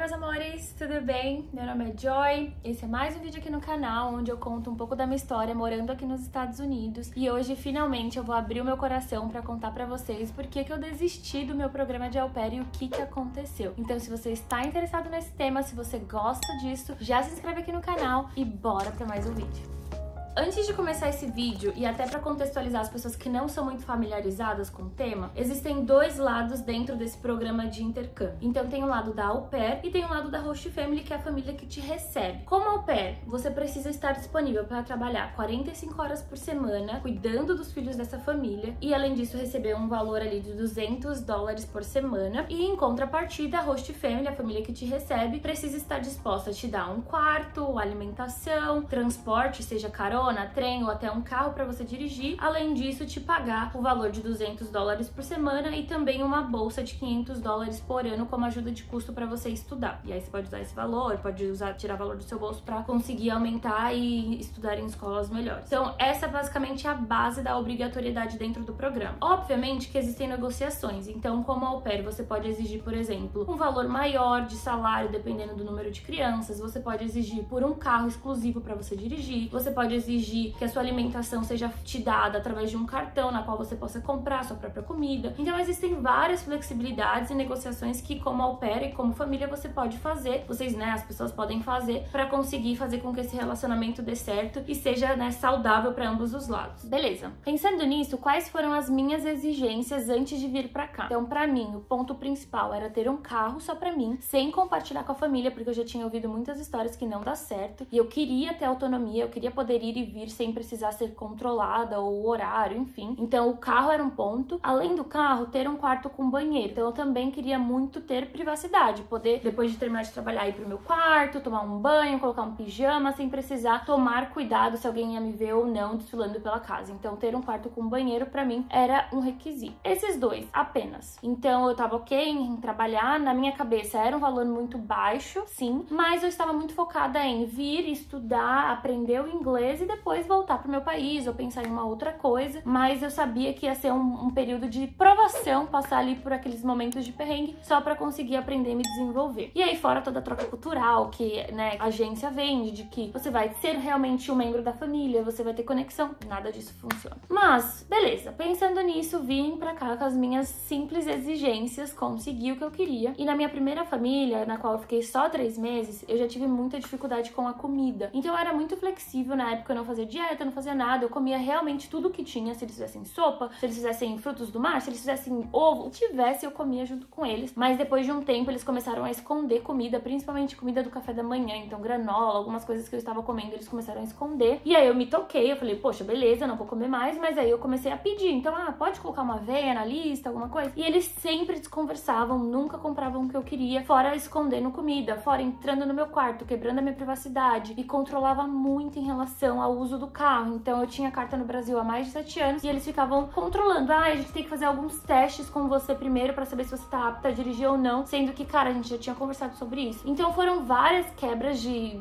meus amores, tudo bem? Meu nome é Joy, esse é mais um vídeo aqui no canal onde eu conto um pouco da minha história morando aqui nos Estados Unidos e hoje finalmente eu vou abrir o meu coração pra contar pra vocês por que eu desisti do meu programa de au pair e o que aconteceu. Então se você está interessado nesse tema, se você gosta disso, já se inscreve aqui no canal e bora pra mais um vídeo. Antes de começar esse vídeo, e até para contextualizar as pessoas que não são muito familiarizadas com o tema, existem dois lados dentro desse programa de intercâmbio. Então tem o lado da au pair e tem o lado da host family, que é a família que te recebe. Como au pair, você precisa estar disponível para trabalhar 45 horas por semana, cuidando dos filhos dessa família, e além disso receber um valor ali de $200 por semana. E em contrapartida, a host family, a família que te recebe, precisa estar disposta a te dar um quarto, alimentação, transporte, seja carona, trem ou até um carro para você dirigir. Além disso, te pagar o valor de $200 por semana e também uma bolsa de $500 por ano como ajuda de custo para você estudar. E aí você pode usar esse valor, pode tirar valor do seu bolso para conseguir aumentar e estudar em escolas melhores. Então, essa é basicamente a base da obrigatoriedade dentro do programa. Obviamente que existem negociações. Então, como au pair, você pode exigir, por exemplo, um valor maior de salário dependendo do número de crianças. Você pode exigir por um carro exclusivo para você dirigir. Você pode exigir que a sua alimentação seja te dada através de um cartão na qual você possa comprar a sua própria comida. Então existem várias flexibilidades e negociações que como au pair e como família você pode fazer, vocês, né, as pessoas podem fazer para conseguir fazer com que esse relacionamento dê certo e seja, né, saudável para ambos os lados. Beleza. Pensando nisso, quais foram as minhas exigências antes de vir para cá? Então, para mim, o ponto principal era ter um carro só para mim, sem compartilhar com a família, porque eu já tinha ouvido muitas histórias que não dá certo e eu queria ter autonomia, eu queria poder ir e vir sem precisar ser controlada ou o horário, enfim. Então o carro era um ponto. Além do carro, ter um quarto com banheiro. Então eu também queria muito ter privacidade, poder, depois de terminar de trabalhar, ir pro meu quarto, tomar um banho, colocar um pijama, sem precisar tomar cuidado se alguém ia me ver ou não desfilando pela casa. Então ter um quarto com banheiro pra mim era um requisito. Esses dois, apenas. Então eu tava ok em trabalhar, na minha cabeça era um valor muito baixo, sim, mas eu estava muito focada em vir, estudar, aprender o inglês e depois voltar pro meu país ou pensar em uma outra coisa, mas eu sabia que ia ser um período de provação, passar ali por aqueles momentos de perrengue só pra conseguir aprender e me desenvolver. E aí fora toda a troca cultural que, né, a agência vende, de que você vai ser realmente um membro da família, você vai ter conexão, nada disso funciona. Mas, beleza, pensando nisso, vim pra cá com as minhas simples exigências, consegui o que eu queria, e na minha primeira família, na qual eu fiquei só 3 meses, eu já tive muita dificuldade com a comida, então eu era muito flexível, na época eu não fazia dieta, não fazia nada, eu comia realmente tudo que tinha, se eles fizessem sopa, se eles fizessem frutos do mar, se eles fizessem ovo, o que tivesse eu comia junto com eles, mas depois de um tempo eles começaram a esconder comida, principalmente comida do café da manhã, então granola, algumas coisas que eu estava comendo eles começaram a esconder, e aí eu me toquei, eu falei, poxa, beleza, não vou comer mais, mas aí eu comecei a pedir, então, pode colocar uma aveia na lista, alguma coisa, e eles sempre desconversavam, nunca compravam o que eu queria, fora escondendo comida, fora entrando no meu quarto, quebrando a minha privacidade, e controlava muito em relação ao uso do carro. Então eu tinha carta no Brasil há mais de 7 anos e eles ficavam controlando, a gente tem que fazer alguns testes com você primeiro pra saber se você tá apta a dirigir ou não, sendo que, cara, a gente já tinha conversado sobre isso. Então foram várias quebras de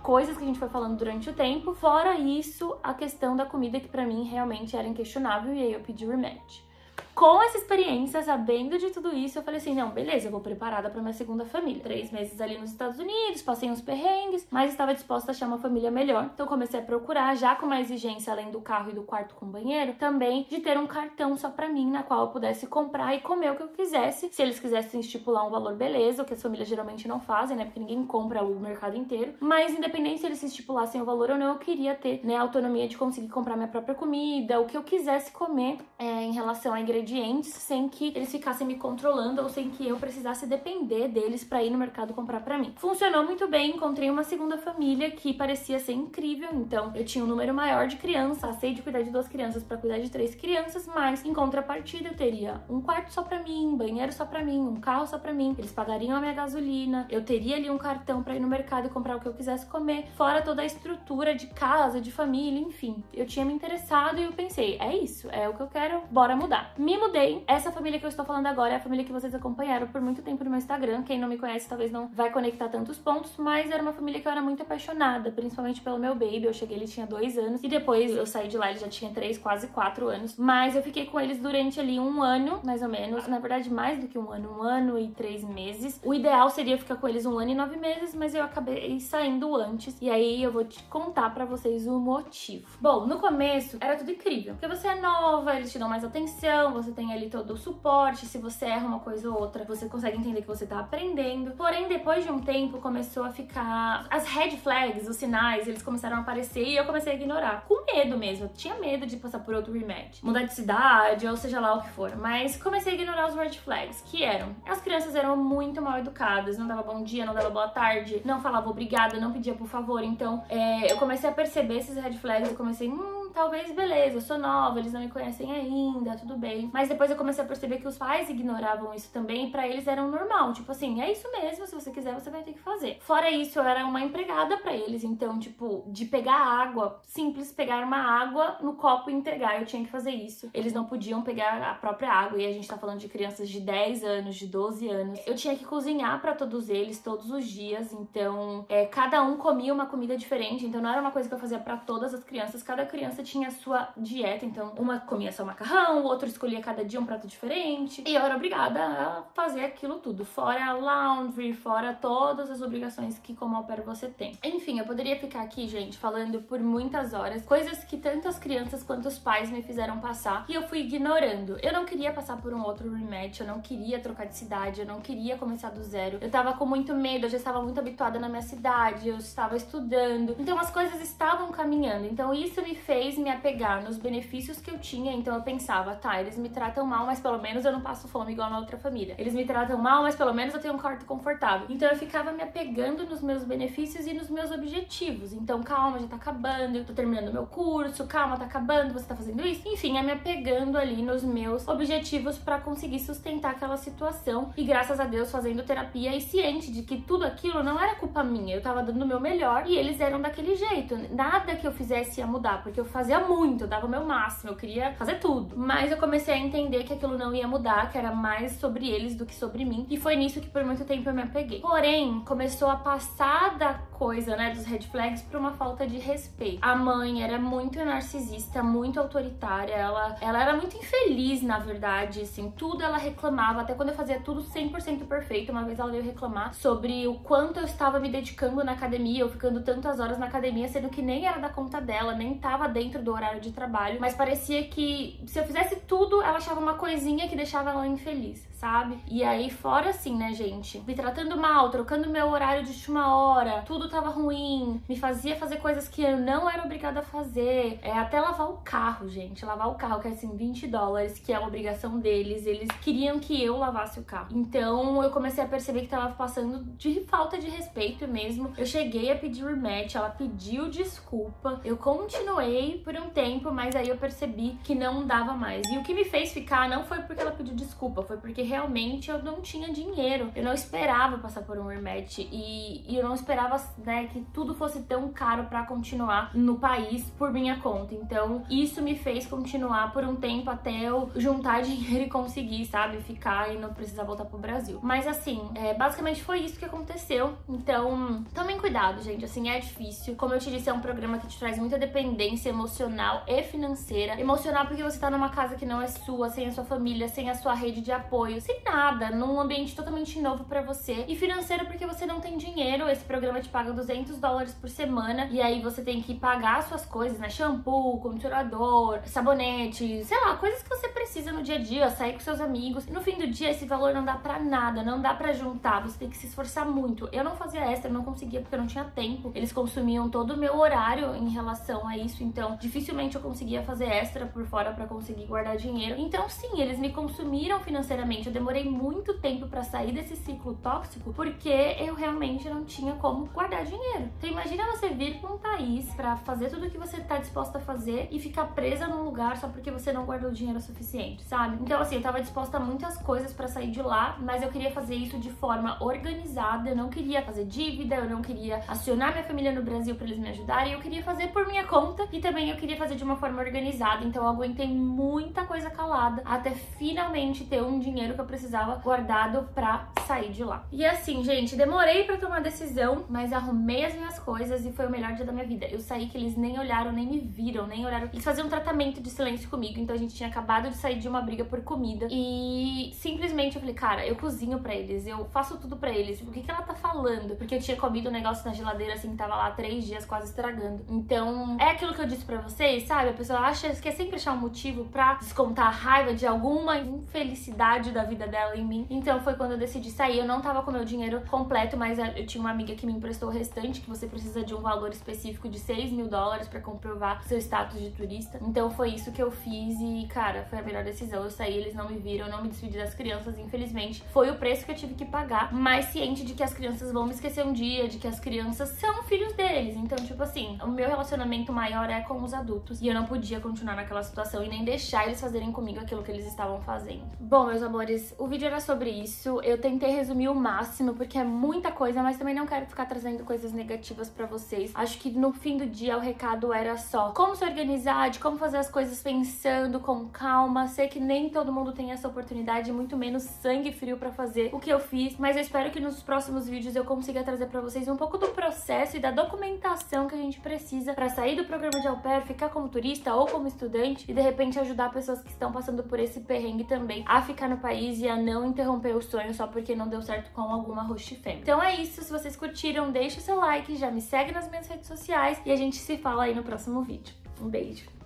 coisas que a gente foi falando durante o tempo, fora isso, a questão da comida que pra mim realmente era inquestionável e aí eu pedi rematch. Com essa experiência, sabendo de tudo isso, eu falei assim, não, beleza, eu vou preparada para minha segunda família. 3 meses ali nos Estados Unidos, passei uns perrengues, mas estava disposta a achar uma família melhor. Então comecei a procurar, já com uma exigência, além do carro e do quarto com banheiro, também de ter um cartão só pra mim, na qual eu pudesse comprar e comer o que eu quisesse. Se eles quisessem estipular um valor, beleza, o que as famílias geralmente não fazem, né, porque ninguém compra o mercado inteiro. Mas independente se eles estipulassem o valor ou não, eu queria ter, né, a autonomia de conseguir comprar minha própria comida, o que eu quisesse comer em relação a ingredientes, sem que eles ficassem me controlando ou sem que eu precisasse depender deles pra ir no mercado comprar pra mim. Funcionou muito bem, encontrei uma segunda família que parecia ser incrível, então eu tinha um número maior de crianças, passei de cuidar de 2 crianças pra cuidar de 3 crianças, mas em contrapartida eu teria um quarto só pra mim, banheiro só pra mim, um carro só pra mim, eles pagariam a minha gasolina, eu teria ali um cartão pra ir no mercado e comprar o que eu quisesse comer, fora toda a estrutura de casa, de família, enfim. Eu tinha me interessado e eu pensei, é isso, é o que eu quero, bora mudar. me mudei. Essa família que eu estou falando agora é a família que vocês acompanharam por muito tempo no meu Instagram. Quem não me conhece talvez não vai conectar tantos pontos, mas era uma família que eu era muito apaixonada, principalmente pelo meu baby. Eu cheguei, ele tinha 2 anos, e depois eu saí de lá, ele já tinha 3, quase 4 anos. Mas eu fiquei com eles durante ali 1 ano, mais ou menos. Na verdade, mais do que 1 ano e 3 meses. O ideal seria ficar com eles 1 ano e 9 meses, mas eu acabei saindo antes. E aí eu vou te contar pra vocês o motivo. Bom, no começo era tudo incrível, porque você é nova, eles te dão mais atenção, você tem ali todo o suporte. Se você erra uma coisa ou outra, você consegue entender que você tá aprendendo. Porém, depois de um tempo, começou a ficar... as red flags, os sinais, eles começaram a aparecer e eu comecei a ignorar. Com medo mesmo, eu tinha medo de passar por outro rematch, mudar de cidade, ou seja lá o que for. Mas comecei a ignorar os red flags, que eram... as crianças eram muito mal educadas, não dava bom dia, não dava boa tarde, não falava obrigada, não pedia por favor. Então, eu comecei a perceber esses red flags, eu comecei... talvez beleza, eu sou nova, eles não me conhecem ainda, tudo bem. Mas depois eu comecei a perceber que os pais ignoravam isso também e pra eles era um normal. Tipo assim, é isso mesmo, se você quiser você vai ter que fazer. Fora isso, eu era uma empregada pra eles, então tipo, de pegar água, simples, pegar uma água no copo e entregar, eu tinha que fazer isso. Eles não podiam pegar a própria água, e a gente tá falando de crianças de 10 anos, de 12 anos. Eu tinha que cozinhar pra todos eles, todos os dias, então cada um comia uma comida diferente, então não era uma coisa que eu fazia pra todas as crianças, cada criança tinha a sua dieta, então uma comia só macarrão, o outro escolhia cada dia um prato diferente, e eu era obrigada a fazer aquilo tudo, fora laundry, fora todas as obrigações que como au pair você tem. Enfim, eu poderia ficar aqui, gente, falando por muitas horas, coisas que tanto as crianças quanto os pais me fizeram passar, e eu fui ignorando. Eu não queria passar por um outro rematch, eu não queria trocar de cidade, eu não queria começar do zero, eu tava com muito medo, eu já estava muito habituada na minha cidade, eu estava estudando, então as coisas estavam caminhando, então isso me fez me apegar nos benefícios que eu tinha. Então eu pensava, tá, eles me tratam mal, mas pelo menos eu não passo fome igual na outra família. Eles me tratam mal, mas pelo menos eu tenho um quarto confortável. Então eu ficava me apegando nos meus benefícios e nos meus objetivos. Então calma, já tá acabando, eu tô terminando meu curso, calma, tá acabando, você tá fazendo isso. Enfim, me apegando ali nos meus objetivos pra conseguir sustentar aquela situação. E graças a Deus fazendo terapia e ciente de que tudo aquilo não era culpa minha. Eu tava dando o meu melhor e eles eram daquele jeito. Nada que eu fizesse ia mudar, porque eu fazia muito, eu dava o meu máximo, eu queria fazer tudo. Mas eu comecei a entender que aquilo não ia mudar, que era mais sobre eles do que sobre mim. E foi nisso que por muito tempo eu me apeguei. Porém, começou a passar da coisa, né, dos red flags pra uma falta de respeito. A mãe era muito narcisista, muito autoritária, ela era muito infeliz, na verdade, assim, tudo ela reclamava, até quando eu fazia tudo 100% perfeito. Uma vez ela veio reclamar sobre o quanto eu estava me dedicando na academia, eu ficando tantas horas na academia, sendo que nem era da conta dela, nem tava dentro do horário de trabalho, mas parecia que se eu fizesse tudo, ela achava uma coisinha que deixava ela infeliz, sabe? E aí, fora assim, né, gente, me tratando mal, trocando meu horário de última hora, tudo tava ruim, me fazia fazer coisas que eu não era obrigada a fazer, até lavar o carro, gente, lavar o carro, que é assim, $20, que é a obrigação deles, eles queriam que eu lavasse o carro. Então, eu comecei a perceber que tava passando de falta de respeito mesmo. Eu cheguei a pedir rematch, ela pediu desculpa, eu continuei por um tempo, mas aí eu percebi que não dava mais. E o que me fez ficar não foi porque ela pediu desculpa, foi porque realmente eu não tinha dinheiro. Eu não esperava passar por um rematch e eu não esperava, né, que tudo fosse tão caro pra continuar no país por minha conta. Então, isso me fez continuar por um tempo até eu juntar dinheiro e conseguir, sabe, ficar e não precisar voltar pro Brasil. Mas assim, basicamente foi isso que aconteceu. Então, tomem cuidado, gente, assim, é difícil. Como eu te disse, é um programa que te traz muita dependência emocional e financeira. Emocional porque você tá numa casa que não é sua, sem a sua família, sem a sua rede de apoio, sem nada, num ambiente totalmente novo pra você. E financeiro porque você não tem dinheiro. Esse programa te paga $200 por semana e aí você tem que pagar as suas coisas, né? Shampoo, condicionador, sabonete, sei lá, coisas que você precisa no dia a dia, sair com seus amigos. E no fim do dia, esse valor não dá pra nada, não dá pra juntar, você tem que se esforçar muito. Eu não fazia extra, eu não conseguia porque eu não tinha tempo. Eles consumiam todo o meu horário em relação a isso, então dificilmente eu conseguia fazer extra por fora pra conseguir guardar dinheiro. Então sim, eles me consumiram financeiramente. eu demorei muito tempo pra sair desse ciclo tóxico porque eu realmente não tinha como guardar dinheiro. Então imagina você vir pra um país pra fazer tudo o que você tá disposta a fazer e ficar presa num lugar só porque você não guardou dinheiro suficiente, sabe? Então assim, eu tava disposta a muitas coisas pra sair de lá, mas eu queria fazer isso de forma organizada, eu não queria fazer dívida, eu não queria acionar minha família no Brasil pra eles me ajudarem, eu queria fazer por minha conta e também eu queria fazer de uma forma organizada, então eu aguentei muita coisa calada até finalmente ter um dinheiro que eu precisava guardado pra sair de lá. E assim, gente, demorei pra tomar a decisão, mas arrumei as minhas coisas e foi o melhor dia da minha vida. Eu saí que eles nem olharam, nem me viram, nem olharam. Eles faziam um tratamento de silêncio comigo, então a gente tinha acabado de sair de uma briga por comida e simplesmente eu falei, cara, eu cozinho pra eles, eu faço tudo pra eles, o que que ela tá falando? Porque eu tinha comido um negócio na geladeira assim que tava lá 3 dias quase estragando. Então, é aquilo que eu disse pra vocês, sabe? A pessoa acha que é sempre achar um motivo pra descontar a raiva de alguma infelicidade da vida dela em mim. Então foi quando eu decidi sair. Eu não tava com meu dinheiro completo, mas eu tinha uma amiga que me emprestou o restante, que você precisa de um valor específico de $6.000 pra comprovar seu status de turista. Então foi isso que eu fiz e, cara, foi a melhor decisão. Eu saí, eles não me viram, eu não me despedi das crianças, infelizmente. Foi o preço que eu tive que pagar, mas ciente de que as crianças vão me esquecer um dia, de que as crianças são filhos deles. Então, tipo assim, o meu relacionamento maior é com os adultos e eu não podia continuar naquela situação e nem deixar eles fazerem comigo aquilo que eles estavam fazendo. Bom, meus amores, o vídeo era sobre isso. Eu tentei resumir o máximo porque é muita coisa, mas também não quero ficar trazendo coisas negativas pra vocês. Acho que no fim do dia o recado era só como se organizar, de como fazer as coisas pensando com calma. Sei que nem todo mundo tem essa oportunidade, muito menos sangue frio pra fazer o que eu fiz, mas eu espero que nos próximos vídeos eu consiga trazer pra vocês um pouco do processo e da documentação que a gente precisa pra sair do programa de au pair, ficar como turista ou como estudante e de repente ajudar pessoas que estão passando por esse perrengue também a ficar no país e a não interromper o sonho só porque não deu certo com alguma host fêmea. Então é isso, se vocês curtiram, deixa o seu like, já me segue nas minhas redes sociais e a gente se fala aí no próximo vídeo. Um beijo!